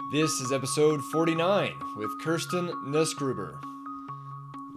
This is episode 49 with Kirstin Nussgruber.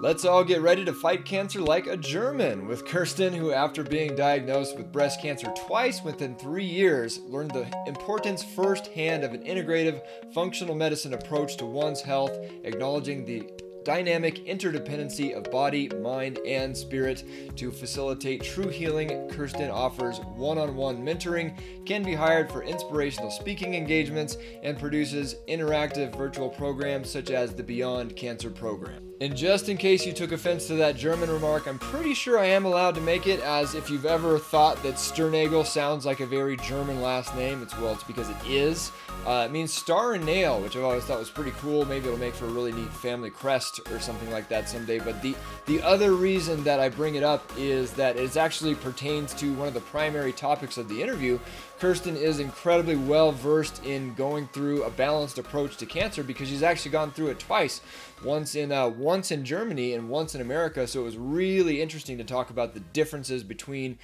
Let's all get ready to fight cancer like a German with Kirstin, who after being diagnosed with breast cancer twice within 3 years, learned the importance firsthand of an integrative, functional medicine approach to one's health, acknowledging the dynamic interdependency of body, mind, and spirit. To facilitate true healing, Kirstin offers one-on-one mentoring, can be hired for inspirational speaking engagements, and produces interactive virtual programs such as the Beyond Cancer program. And just in case you took offense to that German remark, I'm pretty sure I am allowed to make it, as if you've ever thought that Sternagel sounds like a very German last name, it's because it is. It means star and nail, which I've always thought was pretty cool. Maybe it'll make for a really neat family crest or something like that someday. But the other reason that I bring it up is that it actually pertains to one of the primary topics of the interview. Kirstin is incredibly well versed in going through a balanced approach to cancer because she's actually gone through it twice. Once in Germany and once in America. So it was really interesting to talk about the differences between,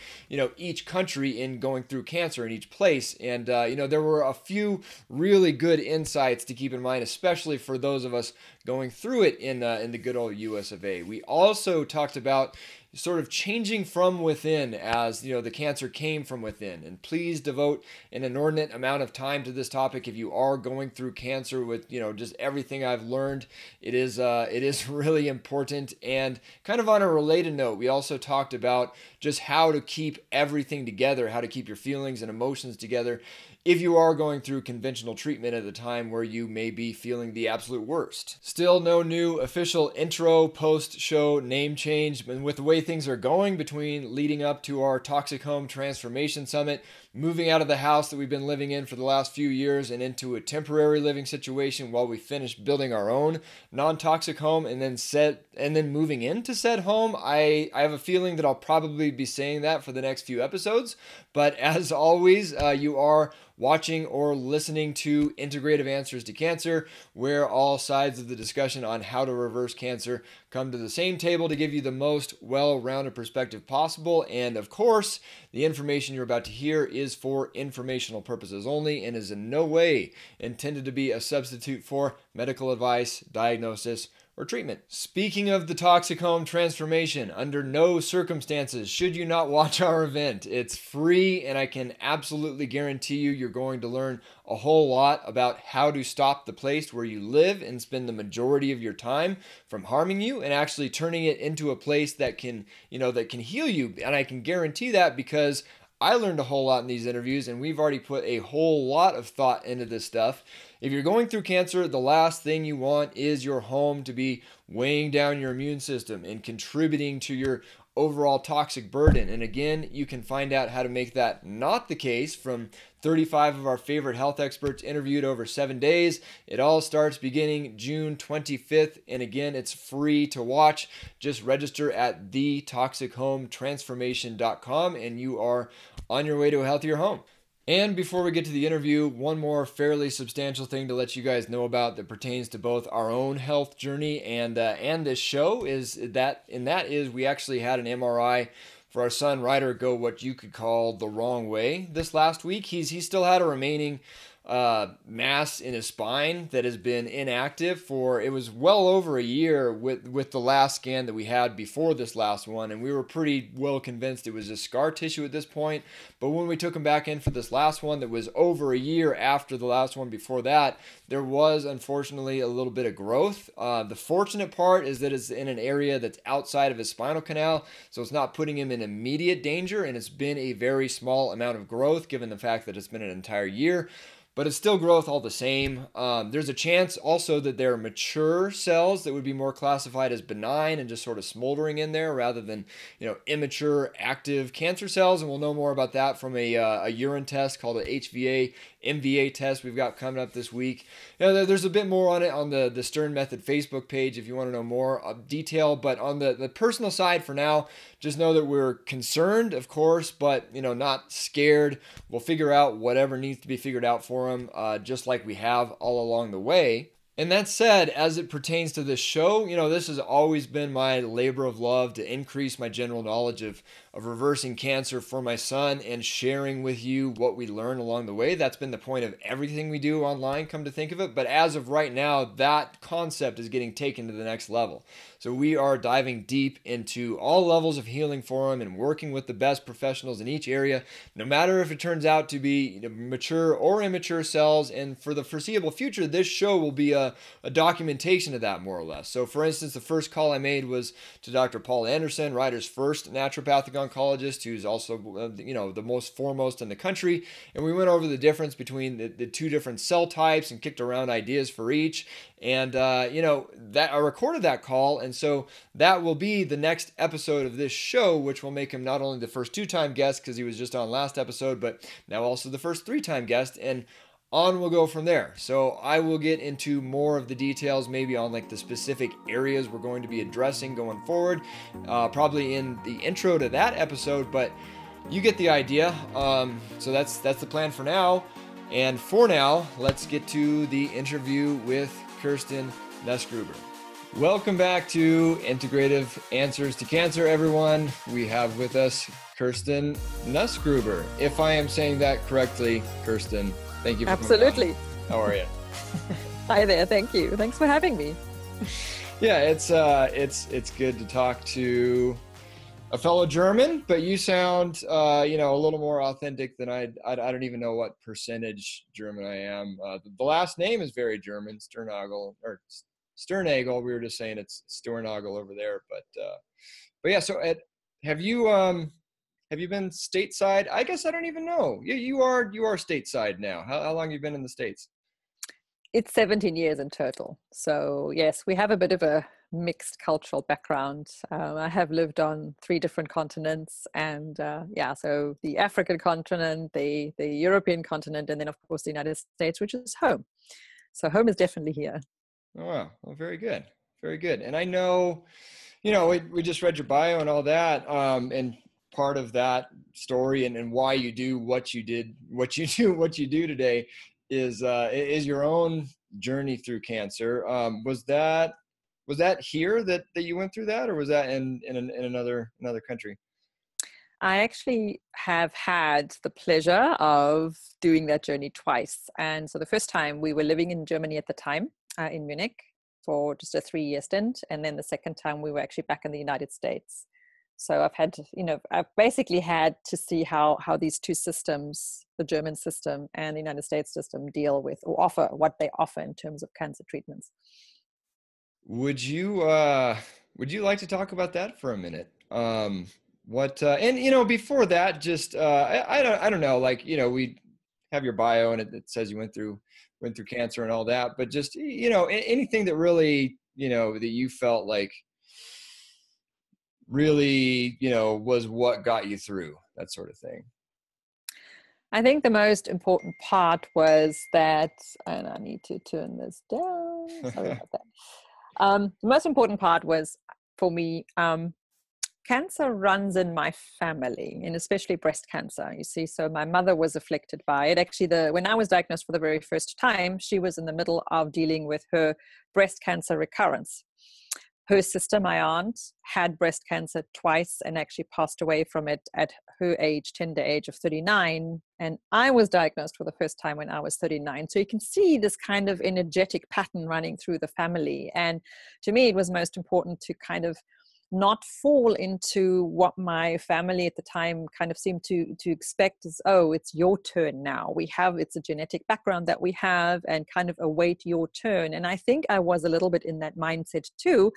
each country in going through cancer in each place. And, there were a few really good insights to keep in mind, especially for those of us going through it in the good old US of A. We also talked about sort of changing from within, as the cancer came from within. And please devote an inordinate amount of time to this topic if you are going through cancer. With just everything I've learned, it is really important. And kind of on a related note, we also talked about just how to keep everything together, how to keep your feelings and emotions together if you are going through conventional treatment at a time where you may be feeling the absolute worst. Still no new official intro, post-show name change, and with the way things are going between leading up to our Toxic Home Transformation Summit, moving out of the house that we've been living in for the last few years and into a temporary living situation while we finish building our own non-toxic home, and then moving into said home, I have a feeling that I'll probably be saying that for the next few episodes. But as always, you are watching or listening to Integrative Answers to Cancer, where all sides of the discussion on how to reverse cancer come to the same table to give you the most well-rounded perspective possible. And of course, the information you're about to hear is for informational purposes only and is in no way intended to be a substitute for medical advice, diagnosis, or treatment. Speaking of the Toxic Home Transformation, under no circumstances should you not watch our event. It's free, and I can absolutely guarantee you're going to learn a whole lot about how to stop the place where you live and spend the majority of your time from harming you and actually turning it into a place that can heal you. And I can guarantee that because I learned a whole lot in these interviews, and we've already put a whole lot of thought into this stuff. If you're going through cancer, the last thing you want is your home to be weighing down your immune system and contributing to your overall toxic burden. And again, you can find out how to make that not the case from 35 of our favorite health experts interviewed over 7 days. It all starts beginning June 25th. And again, it's free to watch. Just register at thetoxichometransformation.com and you are on your way to a healthier home. And before we get to the interview, one more fairly substantial thing to let you guys know about that pertains to both our own health journey and this show is that we actually had an MRI for our son Ryder go what you could call the wrong way this last week. He still had a remaining mass in his spine that has been inactive for, it was well over a year with the last scan that we had before this last one, and we were pretty well convinced it was just scar tissue at this point. But when we took him back in for this last one that was over a year after the last one before that, there was unfortunately a little bit of growth. The fortunate part is that it's in an area that's outside of his spinal canal, so it's not putting him in immediate danger, and it's been a very small amount of growth given the fact that it's been an entire year. But it's still growth all the same. There's a chance also that there are mature cells that would be more classified as benign and just sort of smoldering in there rather than, immature active cancer cells. And we'll know more about that from a urine test called an HVA-MVA test we've got coming up this week. There's a bit more on it on the Stern Method Facebook page if you want to know more detail. But on the personal side for now, just know that we're concerned, of course, but not scared. We'll figure out whatever needs to be figured out for him, just like we have all along the way. And that said, as it pertains to this show, this has always been my labor of love to increase my general knowledge of reversing cancer for my son and sharing with you what we learn along the way. That's been the point of everything we do online, come to think of it. But as of right now, that concept is getting taken to the next level. So we are diving deep into all levels of healing for him and working with the best professionals in each area, no matter if it turns out to be mature or immature cells. And for the foreseeable future, this show will be a documentation of that, more or less. So for instance, the first call I made was to Dr. Paul Anderson, Ryder's first naturopathic oncologist, who's also the most foremost in the country. And we went over the difference between the two different cell types and kicked around ideas for each. And that I recorded that call, and so that will be the next episode of this show, which will make him not only the first 2-time guest because he was just on last episode, but now also the first 3-time guest, and on we'll go from there. So I will get into more of the details, maybe on like the specific areas we're going to be addressing going forward, probably in the intro to that episode, but you get the idea. So that's the plan for now. And for now, let's get to the interview with Kirstin Nussgruber. Welcome back to Integrative Answers to Cancer, everyone. We have with us Kirstin Nussgruber. If I am saying that correctly, Kirstin, thank you for Absolutely. coming on. How are you? Hi there. Thank you. Thanks for having me. Yeah, it's good to talk to a fellow German, but you sound a little more authentic than I don't even know what percentage German I am. The last name is very German, Sternagel or Sternagel. We were just saying it's Sternagel over there, but yeah. So have you been stateside? I guess I don't even know. Yeah, you are stateside now. How long have you been in the States? It's 17 years in total. So yes, we have a bit of a mixed cultural background. I have lived on 3 different continents, and so the African continent, the European continent, and then of course the United States, which is home. So home is definitely here. Oh, wow. Well, very good. Very good. And I know, we just read your bio and all that. And part of that story and why you do what you do today is your own journey through cancer. Was that here that you went through that, or was that in another country? I actually have had the pleasure of doing that journey twice. And so the first time, we were living in Germany at the time, in Munich, for just a 3-year stint. And then the second time we were actually back in the United States. So I've basically had to see how these two systems, the German system and the United States system, deal with or offer what they offer in terms of cancer treatments. Would you like to talk about that for a minute? Before that, just I don't know, like, we have your bio and it says you went through cancer and all that, but just anything that really that you felt like really was what got you through, that sort of thing. I think the most important part was that, and I need to turn this down, sorry about that. The most important part was for me, cancer runs in my family, and especially breast cancer, you see. So my mother was afflicted by it. Actually, when I was diagnosed for the very first time, she was in the middle of dealing with her breast cancer recurrence. Her sister, my aunt, had breast cancer twice and actually passed away from it at her tender age of 39. And I was diagnosed for the first time when I was 39. So you can see this kind of energetic pattern running through the family. And to me, it was most important to kind of not fall into what my family at the time kind of seemed to expect is, oh, it's your turn now. It's a genetic background that we have, and kind of await your turn. And I think I was a little bit in that mindset too.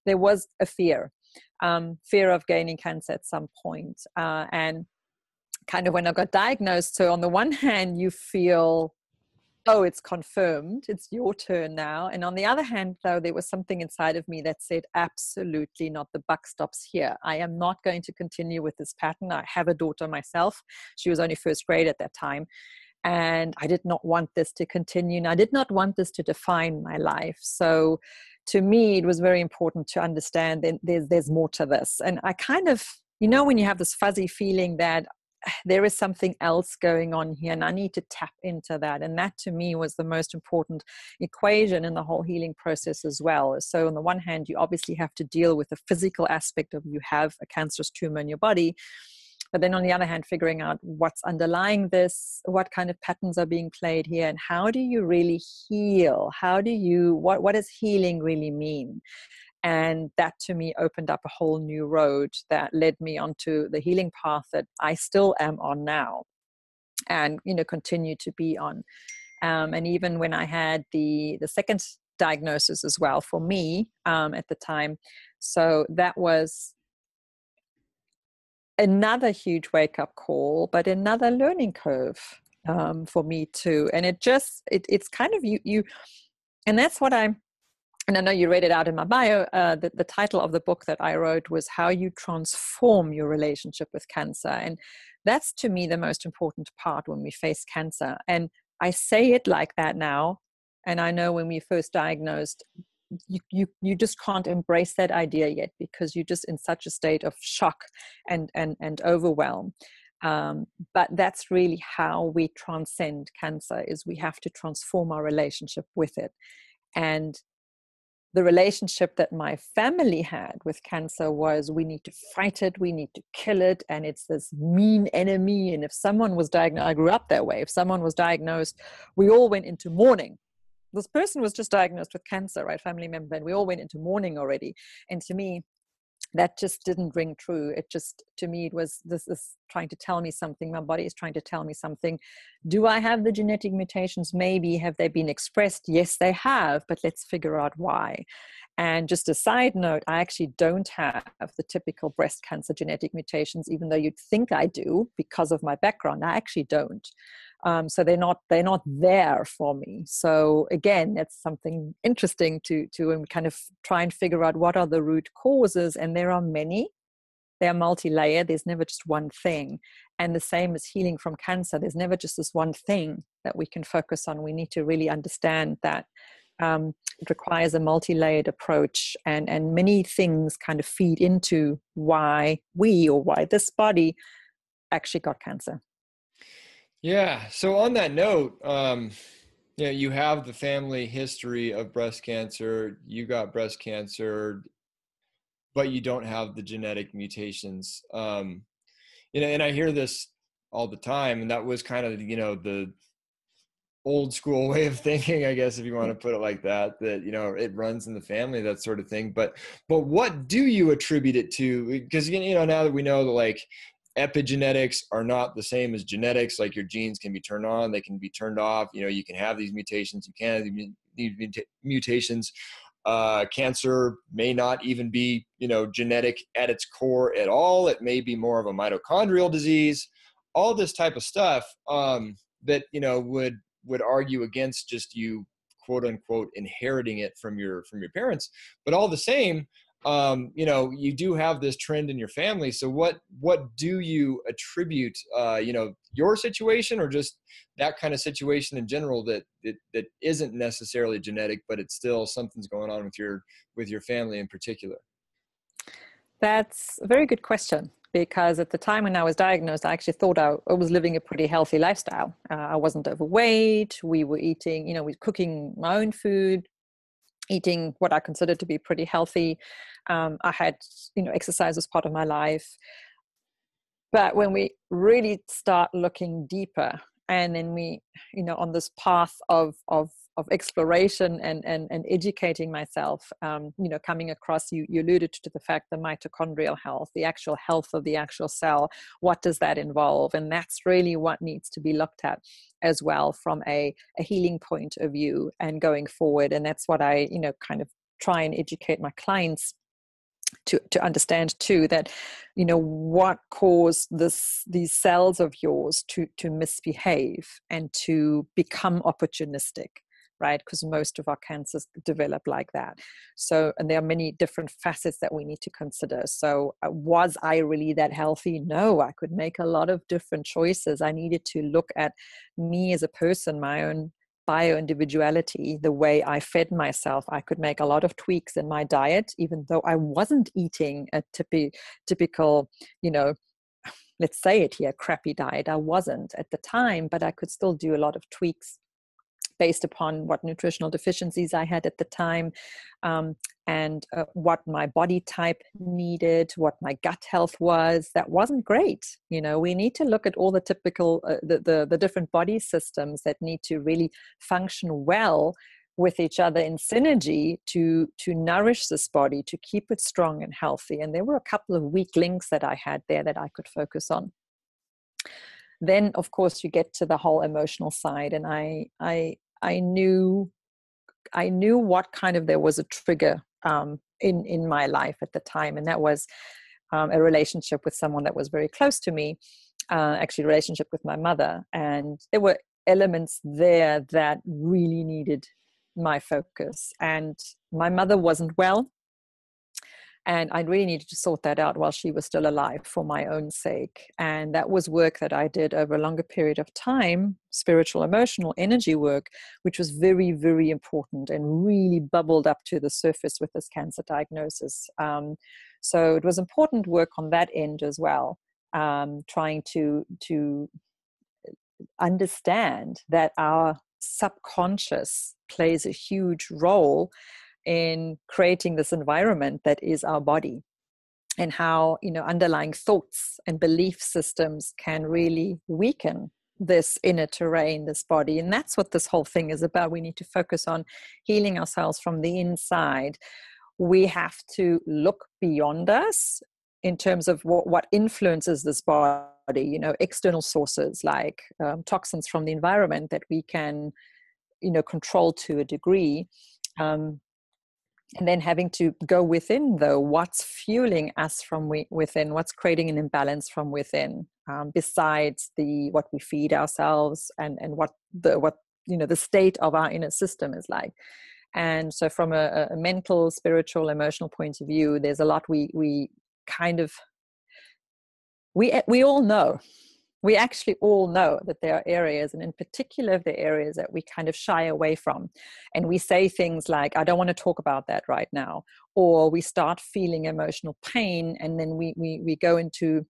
There was a fear of gaining cancer at some point. And kind of when I got diagnosed, so on the one hand, you feel, oh, it's confirmed, it's your turn now. And on the other hand, though, there was something inside of me that said, absolutely not, the buck stops here. I am not going to continue with this pattern. I have a daughter myself. She was only first grade at that time. And I did not want this to continue. And I did not want this to define my life. So to me, it was very important to understand that there's more to this. And I kind of, when you have this fuzzy feeling that there is something else going on here, and I need to tap into that. And that to me was the most important equation in the whole healing process as well. So on the one hand, you obviously have to deal with the physical aspect of you have a cancerous tumor in your body. But then on the other hand, figuring out what's underlying this, what kind of patterns are being played here, and how do you really heal? What does healing really mean? And that to me opened up a whole new road that led me onto the healing path that I still am on now, and continue to be on. And even when I had the second diagnosis as well for me at the time, so that was another huge wake-up call, but another learning curve for me too. And it's kind of you and that's what and I know you read it out in my bio. The title of the book that I wrote was How You Transform Your Relationship with Cancer. And that's to me the most important part when we face cancer. And I say it like that now. And I know when we first diagnosed, you just can't embrace that idea yet, because you're just in such a state of shock and overwhelm. But that's really how we transcend cancer, is we have to transform our relationship with it. And the relationship that my family had with cancer was, we need to fight it, we need to kill it, and it's this mean enemy. And if someone was diagnosed, I grew up that way, if someone was diagnosed, we all went into mourning. This person was just diagnosed with cancer, right? Family member, and we all went into mourning already. And to me, that just didn't ring true. It just, to me, it was this is trying to tell me something. My body is trying to tell me something. Do I have the genetic mutations? Maybe. Have they been expressed? Yes, they have, but let's figure out why. And just a side note, I actually don't have the typical breast cancer genetic mutations, even though you'd think I do because of my background. I actually don't. So they're not there for me. So again, that's something interesting to kind of try and figure out what are the root causes. And there are many. They are multi-layered. There's never just one thing. And the same as healing from cancer. There's never just this one thing that we can focus on. We need to really understand that it requires a multi-layered approach, and many things kind of feed into why this body actually got cancer. Yeah. So on that note, you have the family history of breast cancer. You got breast cancer, but you don't have the genetic mutations. And I hear this all the time, and that was kind of, the old school way of thinking, I guess, if you want to put it like that, it runs in the family, that sort of thing. But what do you attribute it to? Because, now that we know that, like, epigenetics are not the same as genetics. Like, your genes can be turned on, they can be turned off. You can have these mutations, you can have these mutations. Cancer may not even be, genetic at its core at all. It may be more of a mitochondrial disease, all this type of stuff that, would argue against just you, quote unquote, inheriting it from your parents. But all the same, you do have this trend in your family. So what do you attribute, your situation, or just that kind of situation in general that isn't necessarily genetic, but it's still something's going on with your family in particular? That's a very good question, because at the time when I was diagnosed, I actually thought I was living a pretty healthy lifestyle. I wasn't overweight. We were eating, we were cooking my own food, eating what I considered to be pretty healthy. I had, exercise as part of my life. But when we really start looking deeper, and then we, on this path of exploration and educating myself, coming across, you alluded to the fact, the mitochondrial health, the actual health of the actual cell, what does that involve? And that's really what needs to be looked at as well from a healing point of view and going forward. And that's what I, kind of try and educate my clients to understand too, that what caused these cells of yours to misbehave and to become opportunistic, right? Because most of our cancers develop like that. So, and there are many different facets that we need to consider. So was I really that healthy? No, I could make a lot of different choices. I needed to look at me as a person, my own bio-individuality, the way I fed myself. I could make a lot of tweaks in my diet, even though I wasn't eating a typical, let's say it here, crappy diet. I wasn't at the time, but I could still do a lot of tweaks based upon what nutritional deficiencies I had at the time, and what my body type needed, what my gut health was. That wasn't great. We need to look at all the typical, the different body systems that need to really function well with each other in synergy to nourish this body, to keep it strong and healthy. And there were a couple of weak links that I had there that I could focus on. Then, of course, you get to the whole emotional side, and I knew what kind of, there was a trigger in my life at the time, and that was a relationship with someone that was very close to me, actually a relationship with my mother. And there were elements there that really needed my focus. And my mother wasn't well, and I really needed to sort that out while she was still alive for my own sake. And that was work that I did over a longer period of time, spiritual, emotional, energy work, which was very, very important and really bubbled up to the surface with this cancer diagnosis. So it was important work on that end as well, trying to understand that our subconscious plays a huge role in creating this environment that is our body, and how underlying thoughts and belief systems can really weaken this inner terrain, this body. And that's what this whole thing is about. We need to focus on healing ourselves from the inside. We have to look beyond us in terms of what influences this body, external sources like toxins from the environment that we can control to a degree. And then having to go within, though, what's fueling us from within, what's creating an imbalance from within, besides what we feed ourselves and what the state of our inner system is like. And so from a mental, spiritual, emotional point of view, there's a lot we all know. We actually all know that there are areas, and in particular the areas that we kind of shy away from. And we say things like, I don't want to talk about that right now. Or we start feeling emotional pain, and then we go into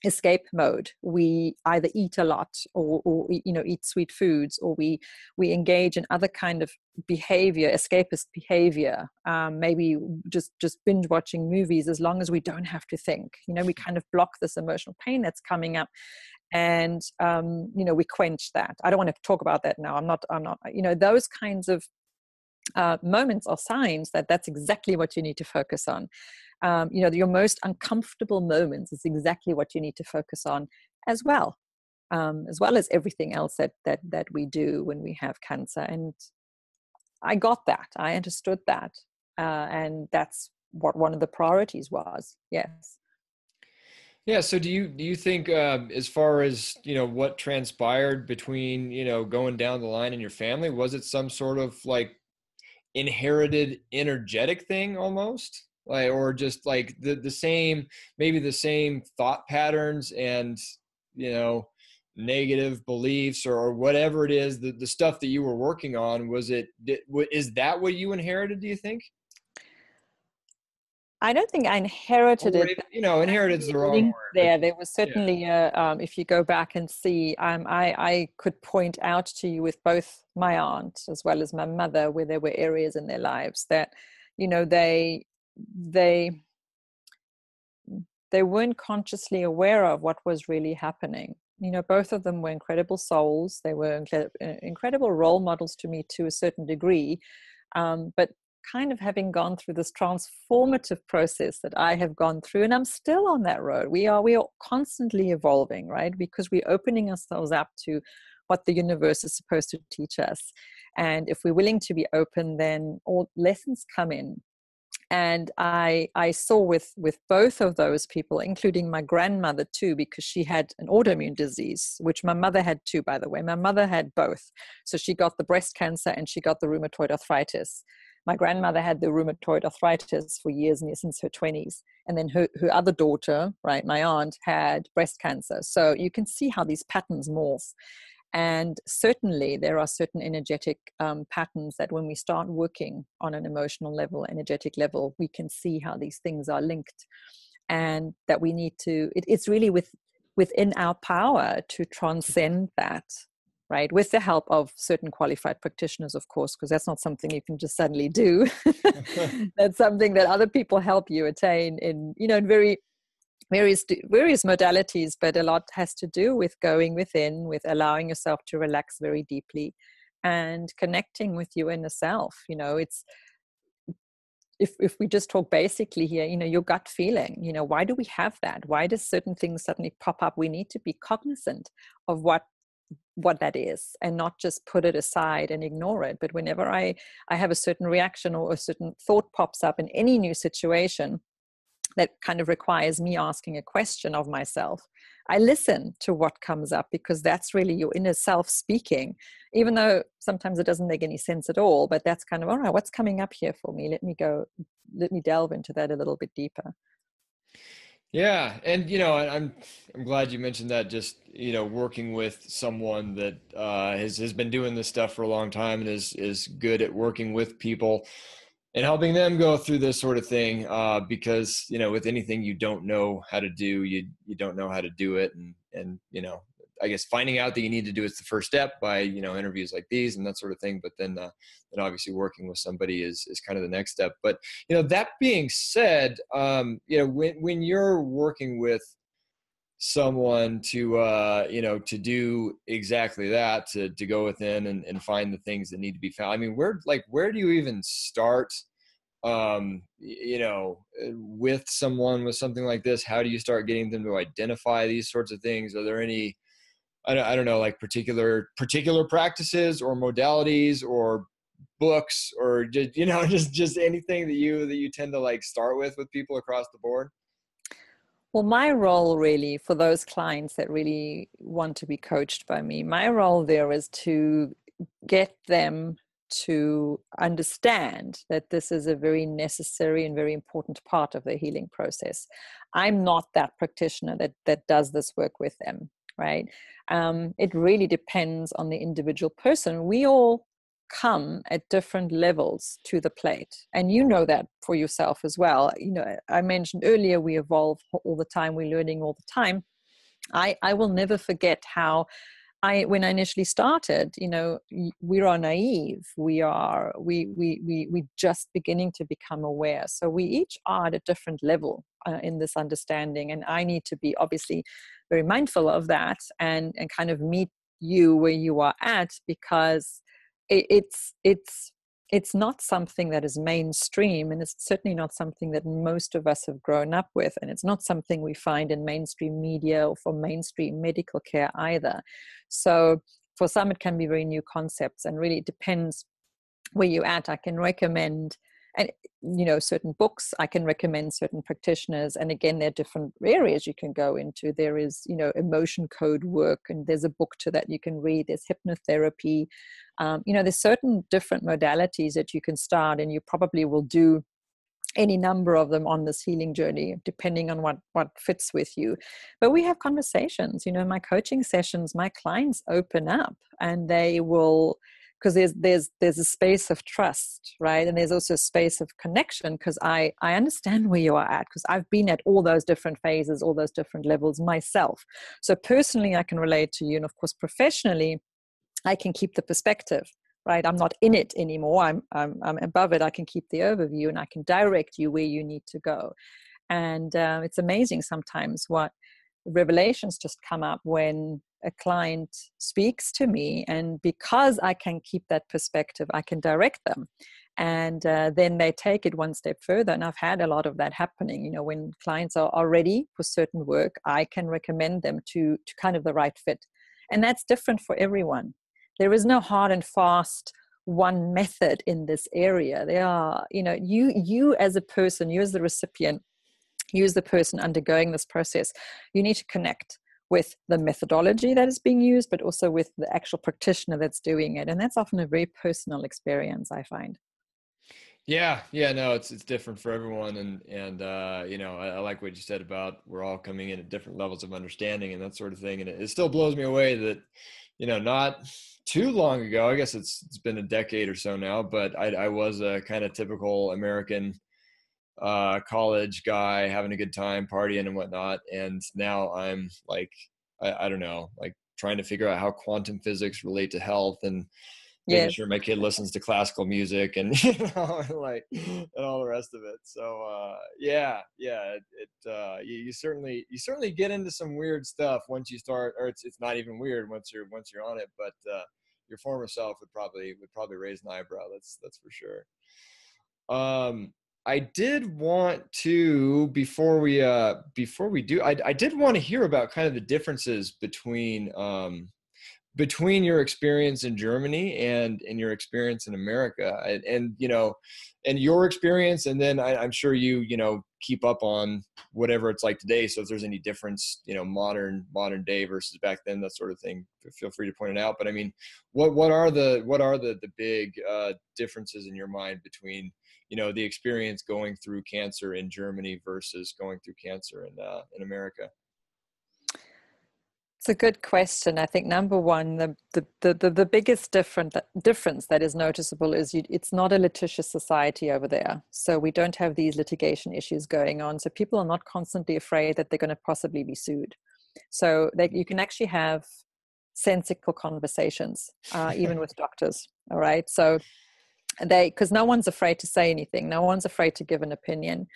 escape mode. We either eat a lot or eat sweet foods, or we engage in other kind of behavior, escapist behavior, maybe just binge watching movies, as long as we don't have to think. We kind of block this emotional pain that's coming up. And we quench that. I don't want to talk about that now. I'm not those kinds of moments are signs that that's exactly what you need to focus on. Your most uncomfortable moments is exactly what you need to focus on as well as everything else that we do when we have cancer. And I got that. I understood that, and that's what one of the priorities was. Yes. Yeah. So do you think, as far as, what transpired between, going down the line in your family, was it some sort of like inherited energetic thing almost? Like, or just like the same, maybe the same thought patterns and, negative beliefs or whatever it is, the stuff that you were working on, is that what you inherited, do you think? I don't think I inherited Or, it. inherited's the wrong word. There was Yeah. certainly if you go back and see, I could point out to you with both my aunt as well as my mother where there were areas in their lives that, they weren't consciously aware of what was really happening. Both of them were incredible souls. They were incredible role models to me to a certain degree, but kind of having gone through this transformative process that I have gone through, and I'm still on that road. We are constantly evolving, right? Because we're opening ourselves up to what the universe is supposed to teach us. And if we're willing to be open, then all lessons come in. And I saw with both of those people, including my grandmother too, because she had an autoimmune disease, which my mother had too, by the way. My mother had both. So she got the breast cancer and she got the rheumatoid arthritis. My grandmother had the rheumatoid arthritis for years and years, since her 20s. And then her other daughter, right, my aunt, had breast cancer. So you can see how these patterns morph. And certainly there are certain energetic patterns that when we start working on an emotional level, energetic level, we can see how these things are linked. And that we need to, it's really with within our power to transcend that, right? With the help of certain qualified practitioners, of course, because that's not something you can just suddenly do. That's something that other people help you attain in, in various modalities, but a lot has to do with going within, with allowing yourself to relax very deeply and connecting with your inner self. It's, if we just talk basically here, your gut feeling, why do we have that? Why does certain things suddenly pop up? We need to be cognizant of what that is, and not just put it aside and ignore it. But whenever I have a certain reaction or a certain thought pops up in any new situation that kind of requires me asking a question of myself, I listen to what comes up, because that's really your inner self speaking, even though sometimes it doesn't make any sense at all. But that's kind of, all right, what's coming up here for me? Let me delve into that a little bit deeper. Yeah. And, I'm glad you mentioned that, just, working with someone that has been doing this stuff for a long time and is good at working with people and helping them go through this sort of thing. Because, with anything you don't know how to do, you don't know how to do it. And, I guess finding out that you need to do it's the first step by, interviews like these and that sort of thing. But then obviously working with somebody is kind of the next step. But, that being said, when you're working with someone to do exactly that, to go within and find the things that need to be found. I mean, where do you even start, with someone with something like this? How do you start getting them to identify these sorts of things? Are there any, I don't know, like particular practices or modalities or books, or just anything that you tend to like start with people across the board? Well, my role really for those clients that really want to be coached by me, my role there is to get them to understand that this is a very necessary and very important part of the healing process. I'm not that practitioner that does this work with them, right? It really depends on the individual person. We all come at different levels to the plate, and you know that for yourself as well. I mentioned earlier, we evolve all the time, we're learning all the time. I will never forget how when I initially started, we are naive. We just beginning to become aware. So we each are at a different level in this understanding. And I need to be obviously very mindful of that and kind of meet you where you are at, because it's not something that is mainstream, and it's certainly not something that most of us have grown up with, and it's not something we find in mainstream media or for mainstream medical care either. So for some it can be very new concepts, and really it depends where you're at. I can recommend certain books, I can recommend certain practitioners, and again, there are different areas you can go into. There is emotion code work, and there's a book to that you can read. There's hypnotherapy. There's certain different modalities that you can start, and you probably will do any number of them on this healing journey, depending on what fits with you. But we have conversations. My coaching sessions, my clients open up, and they will, because there's a space of trust, right? And there's also a space of connection, because I understand where you are at, because I've been at all those different phases, all those different levels myself. So personally, I can relate to you, and of course, professionally, I can keep the perspective, right? I'm not in it anymore. I'm above it. I can keep the overview, and I can direct you where you need to go. And it's amazing sometimes what revelations just come up when a client speaks to me, and because I can keep that perspective, I can direct them, and then they take it one step further. And I've had a lot of that happening. When clients are ready for certain work, I can recommend them to kind of the right fit, and that's different for everyone. There is no hard and fast one method in this area. There are, you as a person, you as the recipient, you as the person undergoing this process, you need to connect with the methodology that is being used, but also with the actual practitioner that's doing it. And that's often a very personal experience, I find. Yeah, no, it's different for everyone, and I like what you said about we're all coming in at different levels of understanding and that sort of thing. And it still blows me away that, not too long ago, I guess it's been a decade or so now, but I was a kind of typical American college guy having a good time partying and whatnot. And now I'm like, I don't know, like trying to figure out how quantum physics relate to health and making Yes. sure my kid listens to classical music and, like, and all the rest of it. So, you certainly get into some weird stuff once you start, or it's not even weird once you're on it, but, your former self would probably raise an eyebrow. That's for sure. I did want to, before we do, I did want to hear about kind of the differences between your experience in Germany and your experience in America, and and your experience, and then I'm sure you keep up on whatever it's like today. So if there's any difference, modern day versus back then, that sort of thing, feel free to point it out. But I mean, what are the big differences in your mind between the experience going through cancer in Germany versus going through cancer in America? It's a good question. I think number one, the biggest difference that is noticeable is it's not a litigious society over there. So we don't have these litigation issues going on. So people are not constantly afraid that they're going to possibly be sued. So you can actually have sensical conversations, even with doctors. All right. So because no one's afraid to say anything. No one's afraid to give an opinion.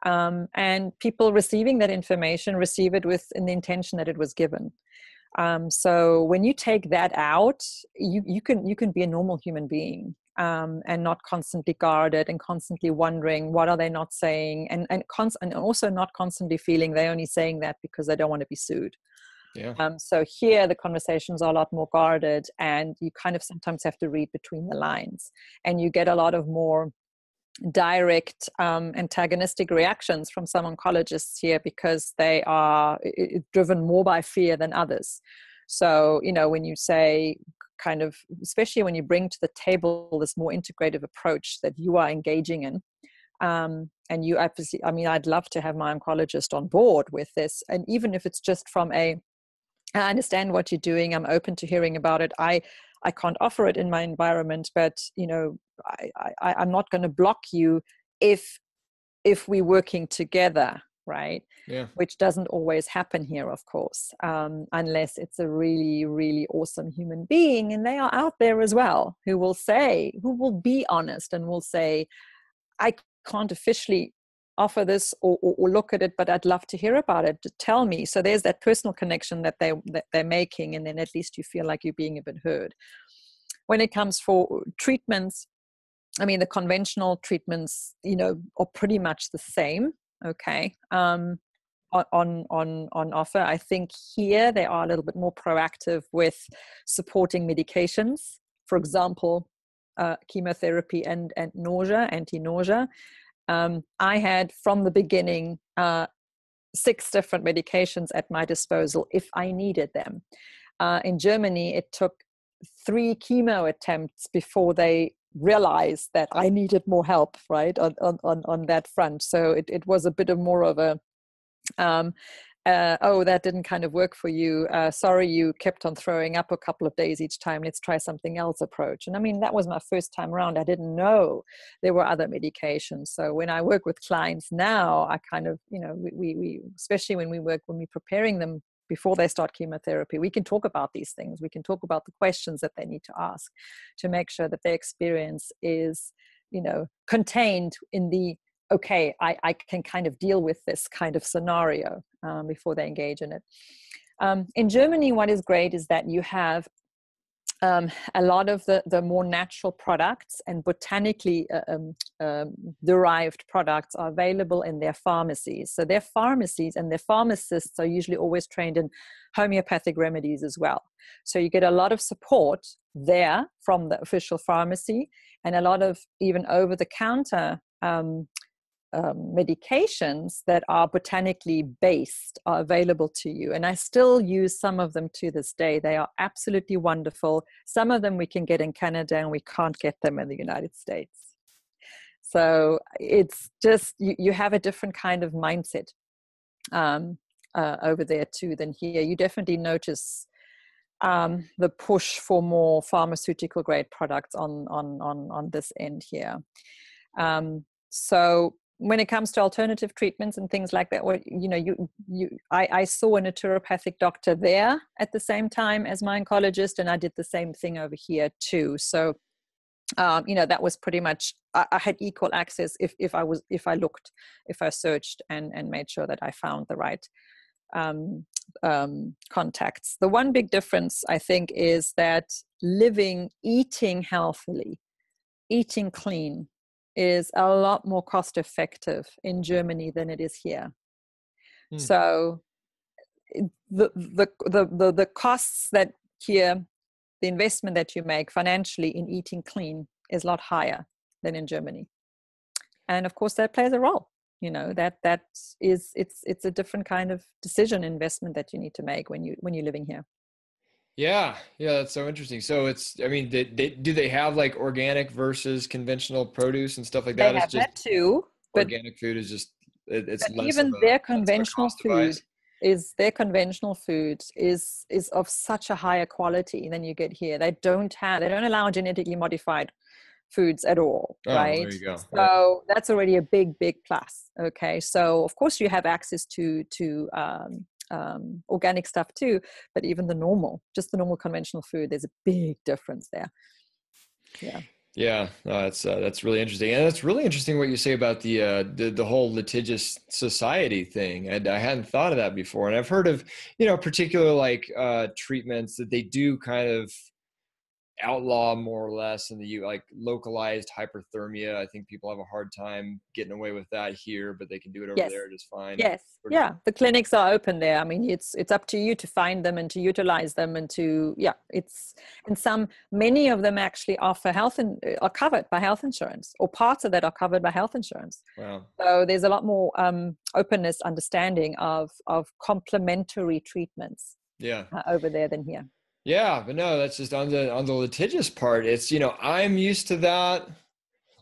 And people receiving that information receive it in the intention that it was given. So when you take that out, you can be a normal human being, and not constantly guarded and constantly wondering what are they not saying, and also not constantly feeling they're only saying that because they don't want to be sued. Yeah. So here the conversations are a lot more guarded, and you kind of sometimes have to read between the lines, and you get a lot of more direct antagonistic reactions from some oncologists here because they are driven more by fear than others. So, when you say kind of, especially when you bring to the table this more integrative approach that you are engaging in, and you obviously, I'd love to have my oncologist on board with this. And even if it's just from I understand what you're doing, I'm open to hearing about it. I can't offer it in my environment, but I'm not going to block you if we're working together, right? Yeah. Which doesn't always happen here, of course, unless it's a really, really awesome human being, and they are out there as well, who will be honest and will say, I can't officially offer this or look at it, but I'd love to hear about it. Tell me. So there's that personal connection that they're making, and then at least you feel like you're being a bit heard. When it comes for treatments, the conventional treatments, are pretty much the same. Okay. On offer. I think here they are a little bit more proactive with supporting medications. For example, chemotherapy and anti-nausea. I had from the beginning 6 different medications at my disposal if I needed them. In Germany, it took 3 chemo attempts before they realized that I needed more help, right, on that front. So it was a bit of more of a that didn't kind of work for you. Sorry, you kept on throwing up a couple of days each time. Let's try something else approach. And that was my first time around. I didn't know there were other medications. So when I work with clients now, I kind of, we especially when we're preparing them before they start chemotherapy, we can talk about these things. We can talk about the questions that they need to ask to make sure that their experience is, contained in the, okay, I can kind of deal with this kind of scenario before they engage in it. In Germany, what is great is that you have a lot of the more natural products and botanically derived products are available in their pharmacies. So their pharmacies and their pharmacists are usually always trained in homeopathic remedies as well. So you get a lot of support there from the official pharmacy, and a lot of even over-the-counter medications that are botanically based are available to you. And I still use some of them to this day. They are absolutely wonderful. Some of them we can get in Canada and we can't get them in the United States. So it's just, you have a different kind of mindset over there too than here. You definitely notice the push for more pharmaceutical grade products on this end here. So when it comes to alternative treatments and things like that, I saw a naturopathic doctor there at the same time as my oncologist, and I did the same thing over here too. So, that was pretty much, I had equal access if I searched and made sure that I found the right contacts. The one big difference, I think, is that eating healthily, eating clean is a lot more cost effective in Germany than it is here. So the costs that here, the investment that you make financially in eating clean is a lot higher than in Germany. And of course that plays a role, it's a different kind of decision investment that you need to make when you're living here. Yeah, that's so interesting. So do they have like organic versus conventional produce and stuff like that? They have that too, but organic food is just it's but less even of a, their less of a conventional cost device. is of such a higher quality than you get here. They don't allow genetically modified foods at all, Oh, right? there you go. So that's already a big plus. Okay, so of course you have access to organic stuff too, but even the normal conventional food, there's a big difference there. Yeah, no, that's really interesting, and it's really interesting what you say about the whole litigious society thing. I hadn't thought of that before, and I've heard of particular like treatments that they do kind of outlaw more or less in the like localized hyperthermia. I think people have a hard time getting away with that here, but they can do it over there just fine. Yes. Yeah. The clinics are open there. I mean, it's up to you to find them and to utilize them and many of them actually offer are covered by health insurance, or parts of that are covered by health insurance. Wow. So there's a lot more openness, understanding of complementary treatments over there than here. Yeah, but no, that's just on the litigious part. It's, I'm used to that.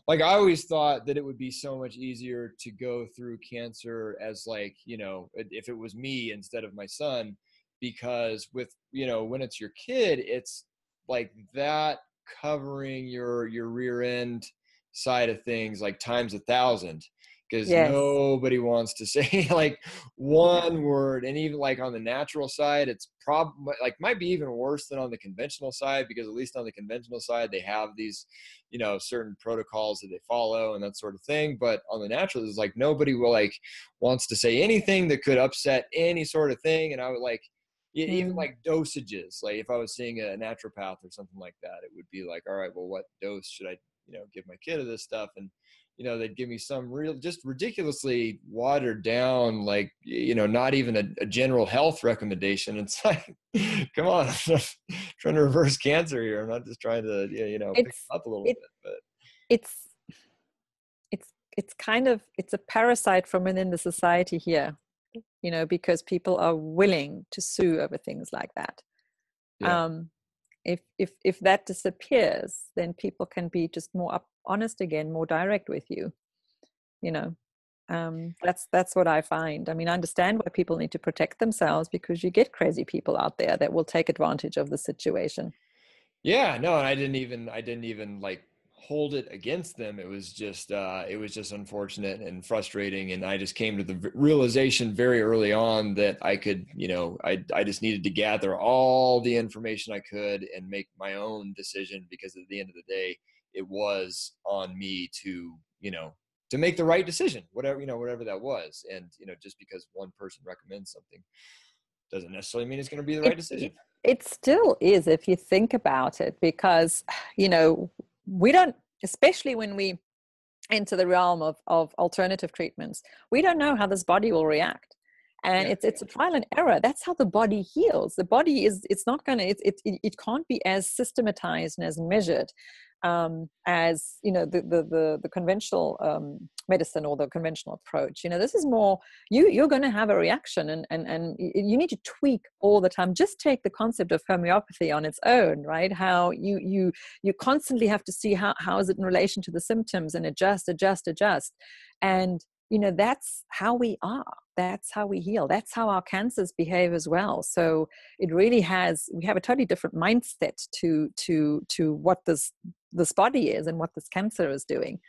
Like, I always thought that it would be so much easier to go through cancer as like, if it was me instead of my son, because with, when it's your kid, it's like that covering your rear end side of things, like times 1,000. Because nobody wants to say like one word. And even like on the natural side, it's probably like might be even worse than on the conventional side, because at least on the conventional side, they have these, certain protocols that they follow and that sort of thing. But on the natural, it's like nobody wants to say anything that could upset any sort of thing. And I would like, even like dosages, like if I was seeing a naturopath or something like that, it would be like, all right, well, what dose should I, give my kid of this stuff? And they'd give me some just ridiculously watered down, like, not even a general health recommendation. It's like, come on, I'm trying to reverse cancer here. I'm not just trying to, pick it up a little bit, but it's a parasite from within the society here, because people are willing to sue over things like that. Yeah. If that disappears, then people can be just more honest again, more direct with you. That's what I find. I mean, I understand why people need to protect themselves, because you get crazy people out there that will take advantage of the situation. Yeah, no, and I didn't even like hold it against them. It was just unfortunate and frustrating. And I just came to the realization very early on that I could, I just needed to gather all the information I could and make my own decision, because at the end of the day, it was on me to, to make the right decision, whatever that was. And, just because one person recommends something doesn't necessarily mean it's going to be the right decision. It still is, if you think about it, because, we don't, especially when we enter the realm of alternative treatments, we don't know how this body will react. And it's a trial and error. That's how the body heals. The body it can't be as systematized and as measured as the conventional medicine or the conventional approach. This is more, you're going to have a reaction, and you need to tweak all the time. Just take the concept of homeopathy on its own, right? How you constantly have to see how is it in relation to the symptoms, and adjust. And that's how we are. That's how we heal. That's how our cancers behave as well. So it really we have a totally different mindset to what this this body is and what this cancer is doing.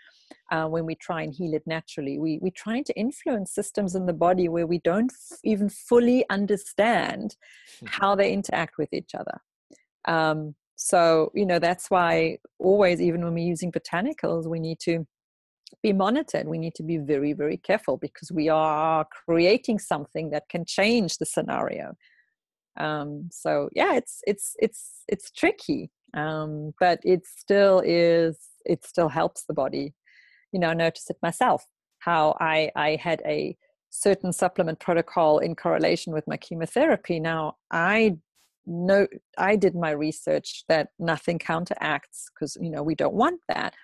When we try and heal it naturally, we're trying to influence systems in the body where we don't even fully understand how they interact with each other. So, that's why always, even when we're using botanicals, we need to be monitored. We need to be very, very careful, because we are creating something that can change the scenario. So yeah, it's tricky, but it still helps the body. I noticed it myself, how I had a certain supplement protocol in correlation with my chemotherapy. Now I did my research that nothing counteracts, because we don't want that.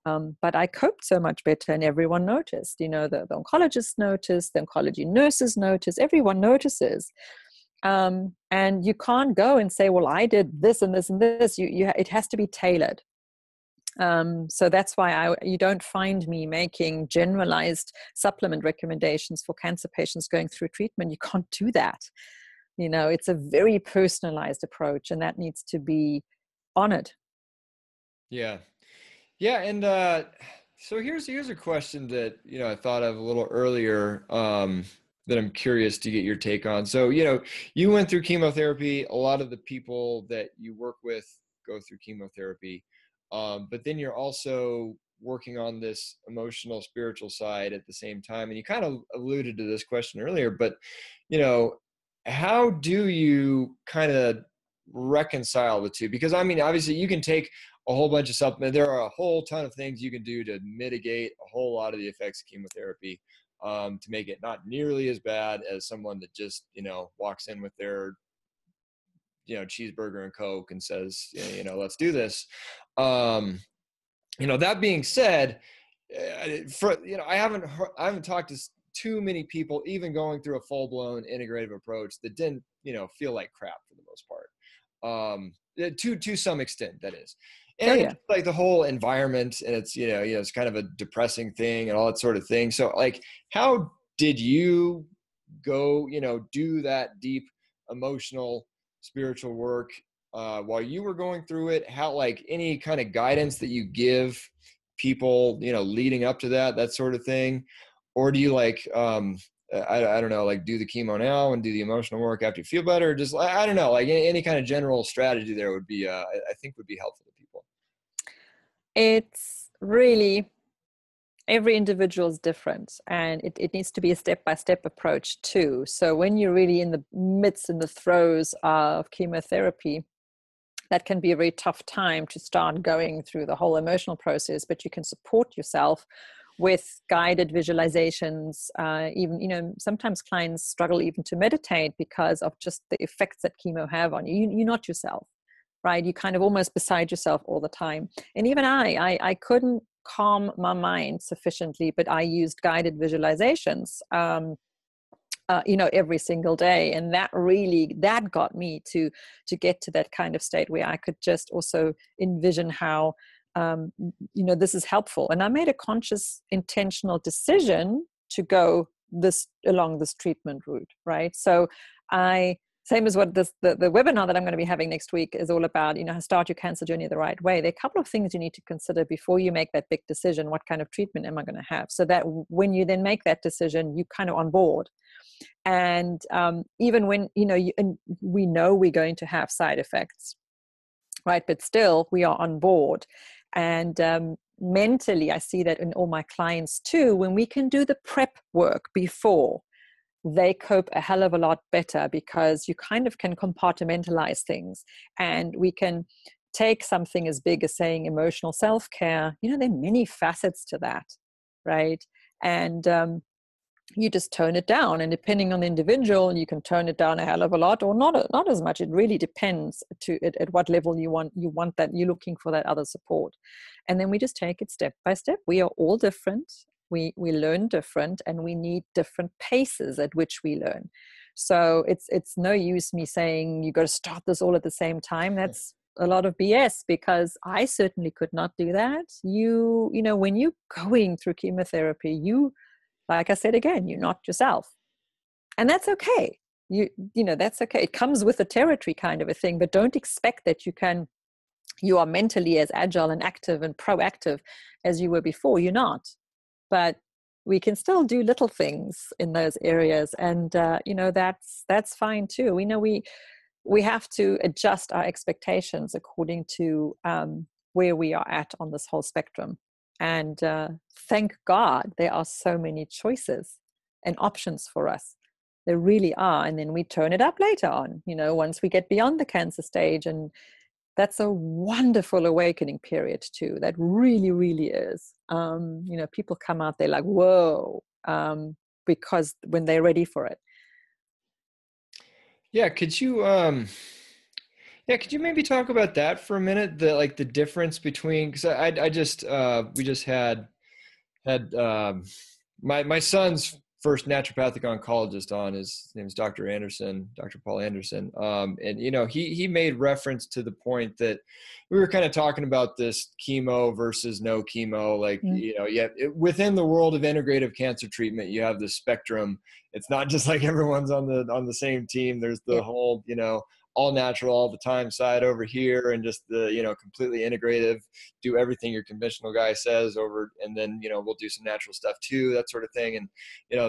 But I coped so much better, and everyone noticed. The oncologists noticed, the oncology nurses noticed, everyone notices. And you can't go and say, well, I did this and this and this. It has to be tailored. So that's why you don't find me making generalized supplement recommendations for cancer patients going through treatment. You can't do that. It's a very personalized approach, and that needs to be honored. Yeah. Yeah. And so here's a question that, I thought of a little earlier, that I'm curious to get your take on. So, you went through chemotherapy. A lot of the people that you work with go through chemotherapy. But then you're also working on this emotional, spiritual side at the same time. And you kind of alluded to this question earlier, but, how do you kind of reconcile the two? Because obviously you can take a whole bunch of supplements. There are a whole ton of things you can do to mitigate a whole lot of the effects of chemotherapy, to make it not nearly as bad as someone that just, walks in with their, cheeseburger and Coke and says, let's do this. That being said, I haven't talked to too many people, even going through a full-blown integrative approach, that didn't, feel like crap for the most part. To some extent, that is. And yeah. like the whole environment, and it's, it's kind of a depressing thing and all that sort of thing. So like, how did you go, do that deep emotional, spiritual work, while you were going through it? How, like, any kind of guidance that you give people, leading up to that sort of thing? Or do you I don't know, like, do the chemo now and do the emotional work after you feel better? Just, I don't know, like any kind of general strategy there would be, I think would be helpful to people. It's really, every individual is different, and it needs to be a step-by-step approach too. So when you're really in the throes of chemotherapy, that can be a very tough time to start going through the whole emotional process, but you can support yourself with guided visualizations. Even, sometimes clients struggle even to meditate because of just the effects that chemo have on you. You're not yourself, right? You're kind of almost beside yourself all the time. And even I couldn't calm my mind sufficiently, but I used guided visualizations, every single day. And that got me to get to that kind of state where I could just also envision how, this is helpful. And I made a conscious, intentional decision to go along this treatment route, right? So same as what the webinar that I'm going to be having next week is all about, start your cancer journey the right way. There are a couple of things you need to consider before you make that big decision. What kind of treatment am I going to have? So that when you then make that decision, you kind of on board. And even when, and we know we're going to have side effects, right? But still, we are on board. And mentally, I see that in all my clients too, when we can do the prep work before, they cope a hell of a lot better, because you kind of can compartmentalize things, and we can take something as big as saying emotional self-care. There are many facets to that, right? And you just tone it down, and depending on the individual, you can tone it down a hell of a lot, or not as much. It really depends at what level you want that, you're looking for that other support. And then we just take it step by step. We are all different. We learn different, and we need different paces at which we learn. So it's no use me saying you got to start this all at the same time. That's a lot of BS, because I certainly could not do that. When you're going through chemotherapy, like I said again, you're not yourself, and that's okay. That's okay. It comes with the territory, kind of a thing. But don't expect that you can you are mentally as agile and active and proactive as you were before. You're not. But we can still do little things in those areas. And, that's fine too. We know we have to adjust our expectations according to where we are at on this whole spectrum. And thank God there are so many choices and options for us. There really are. And then we turn it up later on, once we get beyond the cancer stage. And that's a wonderful awakening period too. That really, really is. People come out, they're like, whoa, because when they're ready for it. Yeah. Could you maybe talk about that for a minute? The difference between, cause I just, we just had my son's first naturopathic oncologist on. His name is Dr. Paul Anderson. And he made reference to the point that we were kind of talking about this chemo versus no chemo. Within the world of integrative cancer treatment, you have the spectrum. It's not just like everyone's on the same team. There's the whole, all natural all the time side over here, and just the, completely integrative, do everything your conventional guy says over, and then, we'll do some natural stuff too, that sort of thing. And,